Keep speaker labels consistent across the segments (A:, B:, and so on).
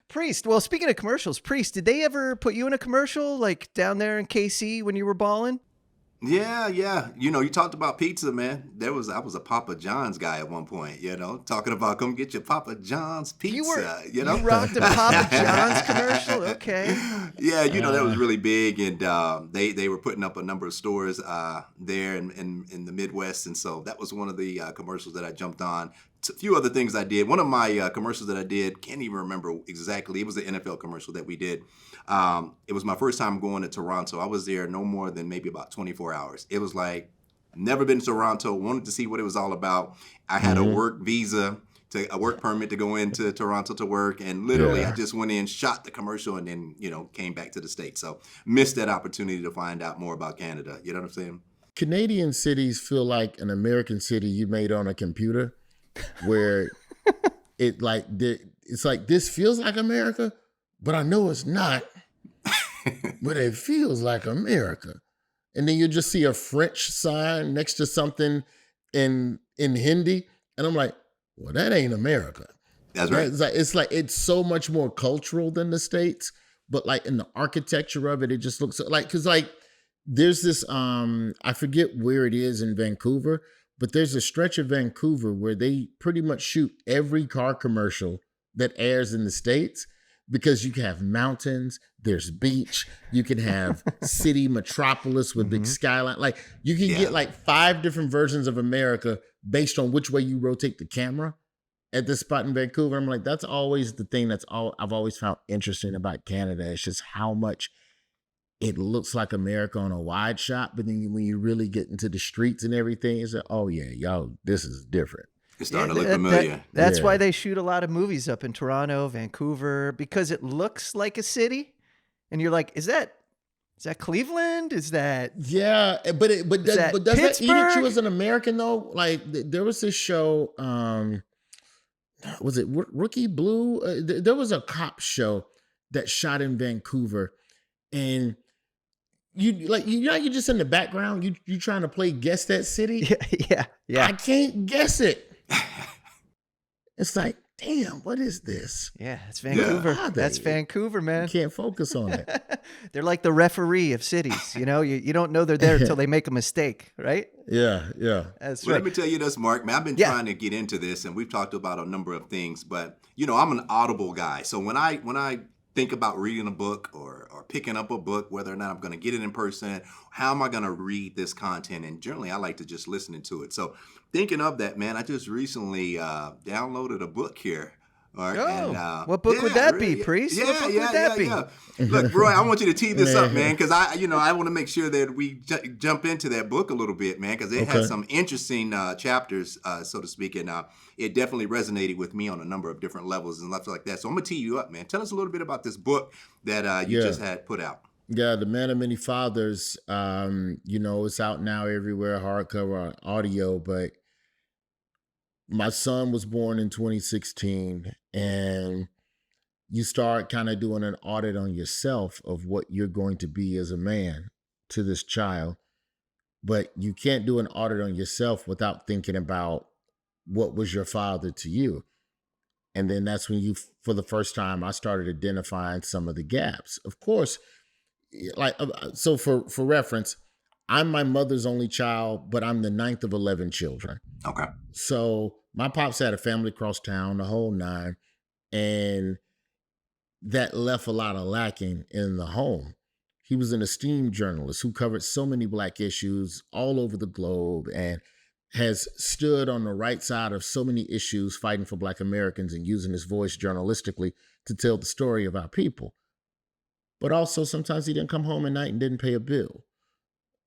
A: Priest. Well, speaking of commercials, Priest, did they ever put you in a commercial like down there in KC when you were balling?
B: Yeah, yeah. You talked about pizza, man. I was a Papa John's guy at one point, talking about come get your Papa John's pizza,
A: You rocked a Papa John's commercial? Okay.
B: Yeah, that was really big, and they were putting up a number of stores there in the Midwest, and so that was one of the commercials that I jumped on. A few other things I did. One of my commercials that I did, can't even remember exactly. It was an NFL commercial that we did. It was my first time going to Toronto. I was there no more than maybe about 24 hours. It was like, never been to Toronto, wanted to see what it was all about. I had a work visa, a work permit to go into Toronto to work. And literally I just went in, shot the commercial, and then, came back to the States. So missed that opportunity to find out more about Canada. You know what I'm saying?
C: Canadian cities feel like an American city you made on a computer where it's like, this feels like America, but I know it's not. But it feels like America. And then you just see a French sign next to something in Hindi. And I'm like, well, that ain't America.
B: That's right.
C: It's so much more cultural than the States, but like in the architecture of it, it just looks like, because like there's this, I forget where it is in Vancouver, but there's a stretch of Vancouver where they pretty much shoot every car commercial that airs in the States, because you can have mountains, there's beach, you can have city metropolis with big skyline. Like you can get like 5 different versions of America based on which way you rotate the camera at this spot in Vancouver. I'm like, that's always the thing I've always found interesting about Canada. It's just how much it looks like America on a wide shot, but then when you really get into the streets and everything, it's like, oh yeah, y'all, this is different.
B: It's starting to look familiar.
A: That's why they shoot a lot of movies up in Toronto, Vancouver, because it looks like a city. And you're like, is that Cleveland? Is that...
C: Yeah, but does that eat at you as an American though? Like there was this show, was it Rookie Blue? There was a cop show that shot in Vancouver, and you're just in the background. You trying to play guess that city?
A: Yeah.
C: I can't guess it. It's like, damn, what is this?
A: Yeah, it's Vancouver. That's Vancouver, man.
C: You can't focus on it.
A: They're like the referee of cities. You don't know they're there until they make a mistake, right?
C: Yeah.
A: That's
B: right.
A: Let
B: me tell you this, Mark. Man, I've been trying to get into this, and we've talked about a number of things, but I'm an Audible guy. So when I think about reading a book or picking up a book, whether or not I'm going to get it in person, how am I going to read this content? And generally, I like to just listen to it. So thinking of that, man, I just recently downloaded a book here.
A: All right. And, what book would that be, Priest?
B: Yeah,
A: what book would that be?
B: Look, Roy, I want you to tee this up, man, because I want to make sure that we jump into that book a little bit, man, because it has some interesting chapters, so to speak, and it definitely resonated with me on a number of different levels and stuff like that. So I'm gonna tee you up, man. Tell us a little bit about this book that you just had put out.
C: Yeah, The Man of Many Fathers. It's out now everywhere, hardcover, audio, but my son was born in 2016, and you start kind of doing an audit on yourself of what you're going to be as a man to this child. But you can't do an audit on yourself without thinking about what was your father to you. And then that's when for the first time, I started identifying some of the gaps. Of course, so for reference, I'm my mother's only child, but I'm the 9th of 11 children.
B: Okay.
C: So my pops had a family across town, the whole 9, and that left a lot of lacking in the home. He was an esteemed journalist who covered so many Black issues all over the globe and has stood on the right side of so many issues fighting for Black Americans and using his voice journalistically to tell the story of our people. But also sometimes he didn't come home at night and didn't pay a bill.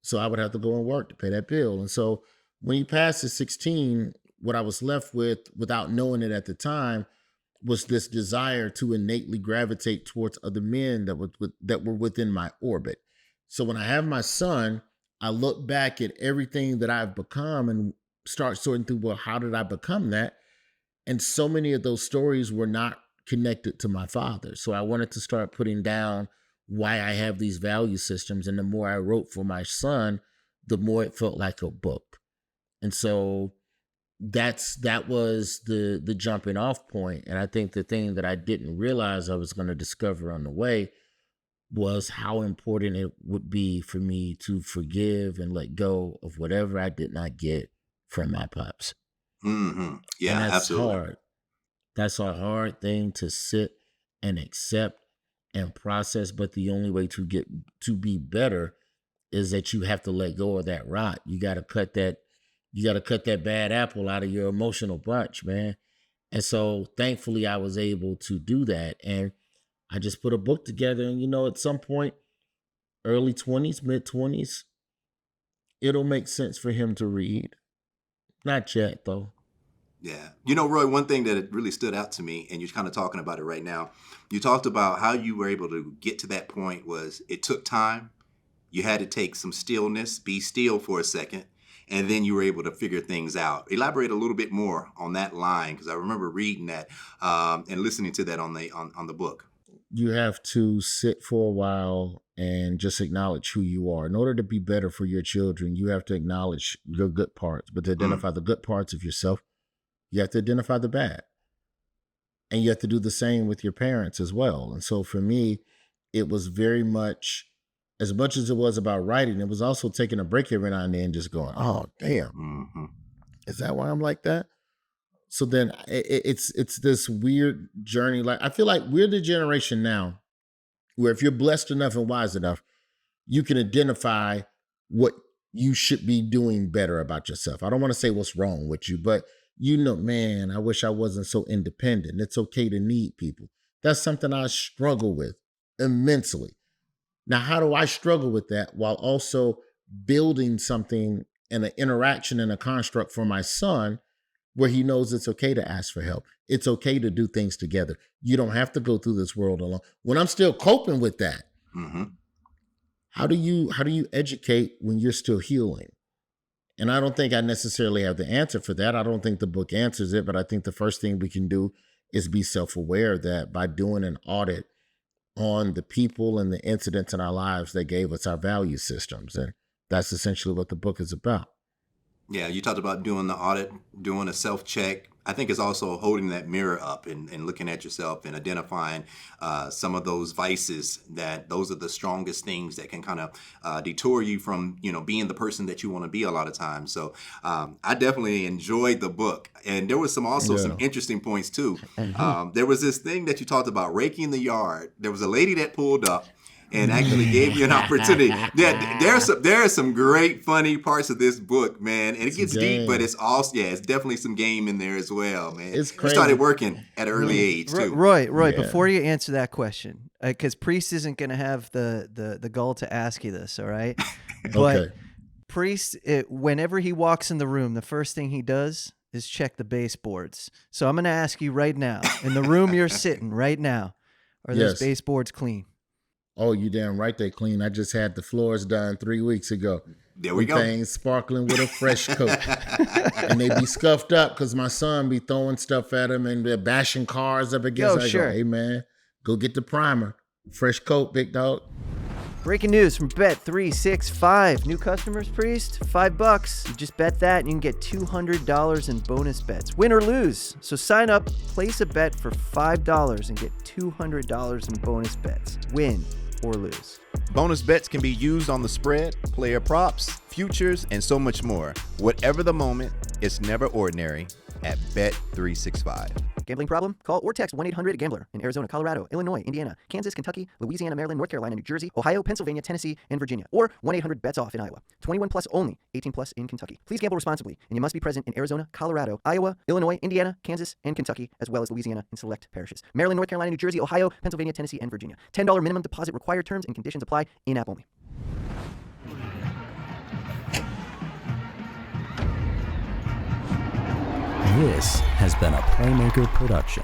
C: So I would have to go and work to pay that bill. And so when he passed at 16, what I was left with, without knowing it at the time, was this desire to innately gravitate towards other men that were within my orbit. So when I have my son, I look back at everything that I've become and start sorting through, well, how did I become that? And so many of those stories were not connected to my father. So I wanted to start putting down why I have these value systems. And the more I wrote for my son, the more it felt like a book. And so that was the jumping off point. And I think the thing that I didn't realize I was going to discover on the way was how important it would be for me to forgive and let go of whatever I did not get from my pops.
B: Mm-hmm. Yeah,
C: And that's
B: absolutely.
C: hard. That's a hard thing to sit and accept and process. But the only way to be better is that you have to let go of that rot. You got to cut that bad apple out of your emotional bunch, man. And so thankfully I was able to do that. And I just put a book together, and at some point, early 20s, mid 20s, it'll make sense for him to read. Not yet, though.
B: Yeah. Roy, one thing that really stood out to me, and you're kind of talking about it right now, you talked about how you were able to get to that point was it took time. You had to take some stillness, be still for a second, and then you were able to figure things out. Elaborate a little bit more on that line, because I remember reading that and listening to that on the book.
C: You have to sit for a while and just acknowledge who you are. In order to be better for your children, you have to acknowledge your good parts, but to identify the good parts of yourself, you have to identify the bad. And you have to do the same with your parents as well. And so for me, it was very much as it was about writing, it was also taking a break every now and then, just going, oh, damn,
B: Mm-hmm.
C: is that why I'm like that? So then it's this weird journey. Like, I feel like we're the generation now where if you're blessed enough and wise enough, you can identify what you should be doing better about yourself. I don't want to say what's wrong with you, but man, I wish I wasn't so independent. It's okay to need people. That's something I struggle with immensely. Now, how do I struggle with that while also building something and an interaction and a construct for my son where he knows it's okay to ask for help? It's okay to do things together. You don't have to go through this world alone. When I'm still coping with that,
B: Mm-hmm.
C: how do you educate when you're still healing? And I don't think I necessarily have the answer for that. I don't think the book answers it, but I think the first thing we can do is be self-aware that by doing an audit on the people and the incidents in our lives that gave us our value systems. And that's essentially what the book is about.
B: Yeah, you talked about doing the audit, doing a self-check. I think it's also holding that mirror up and looking at yourself and identifying some of those vices that those are the strongest things that can kind of detour you from, being the person that you want to be a lot of times. So I definitely enjoyed the book. And there was some interesting points too. There was this thing that you talked about, raking the yard. There was a lady that pulled up and actually gave you an opportunity. There are some great funny parts of this book, man. And it gets deep, but it's also, it's definitely some game in there as well, man.
C: It's crazy.
B: You started working at an early age too.
A: Roy, before you answer that question, because Priest isn't going to have the gall to ask you this, all right? But
C: Okay.
A: Priest, whenever he walks in the room, the first thing he does is check the baseboards. So I'm going to ask you right now, in the room you're sitting right now, are those
C: Yes.
A: baseboards clean?
C: Oh, you damn right they clean. I just had the floors done 3 weeks ago.
B: There we go.
C: Things sparkling with a fresh coat. And they be scuffed up because my son be throwing stuff at them and they're bashing cars up against. I
A: sure.
C: go, hey, man, go get the primer. Fresh coat, big dog.
A: Breaking news from Bet365. New customers, Priest, $5. You just bet that and you can get $200 in bonus bets. Win or lose. So sign up, place a bet for $5 and get $200 in bonus bets. Win or lose.
D: Bonus bets can be used on the spread, player props, futures, and so much more. Whatever the moment, it's never ordinary at Bet365.
A: Gambling problem? Call or text 1-800-GAMBLER in Arizona, Colorado, Illinois, Indiana, Kansas, Kentucky, Louisiana, Maryland, North Carolina, New Jersey, Ohio, Pennsylvania, Tennessee, and Virginia. Or 1-800-BETS-OFF in Iowa. 21 plus only. 18 plus in Kentucky. Please gamble responsibly, and you must be present in Arizona, Colorado, Iowa, Illinois, Indiana, Kansas, and Kentucky, as well as Louisiana and select parishes. Maryland, North Carolina, New Jersey, Ohio, Pennsylvania, Tennessee, and Virginia. $10 minimum deposit required. Terms and conditions apply. In-app only.
E: This has been a Playmaker production.